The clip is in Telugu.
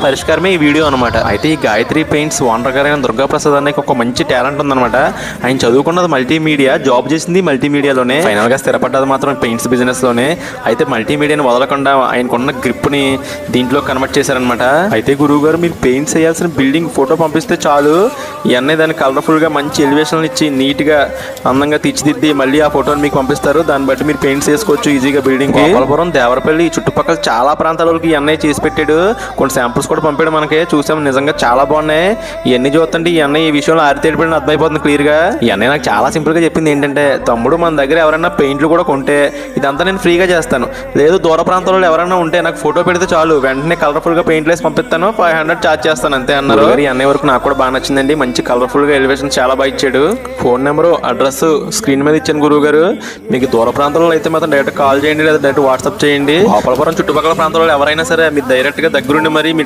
పరిష్కారమే ఈ వీడియో అనమాట. అయితే ఈ గాయత్రి పెయింట్స్ ఓనర్ గారైన దుర్గాప్రసాద్ అనే ఒక మంచి టాలెంట్ ఉందన్నమాట. ఆయన చదువుకున్నది మల్టీమీడియా, జాబ్ చేసింది మల్టీమీడియాలోనే, ఫైనల్ గా స్థిరపడ్డది మాత్రం పెయింట్స్ బిజినెస్ లోనే. అయితే మల్టీమీడియాని వదలకుండా ఆయనకున్న గ్రిప్ ని దీంట్లో కన్వర్ట్ చేశారనమాట. అయితే గురువు గారు మీరు పెయింట్స్ వేయాల్సిన బిల్డింగ్ ఫోటో పంపిస్తే చాలు, ఇవన్నీ దాన్ని కలర్ఫుల్ గా మంచి ఎలివేషన్ ఇచ్చి నీట్ గా అందంగా తీర్చిదిద్ది మళ్ళీ ఆ ఫోటోని మీకు పంపిస్తారు. దాన్ని బట్టి మీరు పెయింట్స్ వేసుకోవచ్చు ఈజీగా బిల్డింగ్. గోపాలపురం, దేవరపల్లి చుట్టుపక్కల చాలా ప్రాంతాలకి ఇవన్నీ చేసి పెట్టాడు. కొన్ని శాంపుల్స్ కూడా పంపాడు మనకి, చూసాం నిజంగా చాలా బాగున్నాయి. ఇవన్నీ చూస్తుంటే ఈ విషయంలో ఆరితేడిపోయిన అర్థమైపోతుంది క్లియర్ గా. ఇవన్నీ నాకు చాలా సింపుల్ గా చెప్పింది ఏంటంటే, తమ్ముడు మన దగ్గర ఎవరైనా పెయింట్లు కూడా కొంటే ఇదంతా నేను ఫ్రీగా చేస్తాను, లేదు దూర ప్రాంతాల్లో ఎవరైనా ఉంటే నాకు ఫోటో పెడితే చాలు వెంటనే కలర్ఫుల్ గా పెయింట్లు వేసి పంపిస్తాను, 500 ఛార్జ్ చేస్తాను అంతే అన్నారు. ఈ అన్నయ్య వరకు నాకు కూడా బాగా నచ్చిందండి. మంచి కలర్ఫుల్ గా ఎలివేషన్ చాలా బాగా ఇచ్చాడు. ఫోన్ నెంబరు, అడ్రస్ స్క్రీన్ మీద ఇచ్చాను గురువు గారు. మీకు దూర ప్రాంతాల్లో అయితే మాత్రం డైరెక్ట్ కాల్ చేయండి లేదా డైరెక్ట్ వాట్సాప్ చేయండి. గోపాలపురం చుట్టుపక్కల ప్రాంతాల్లో ఎవరైనా సరే మీరు డైరెక్ట్ గా దగ్గరుండి మరి మీ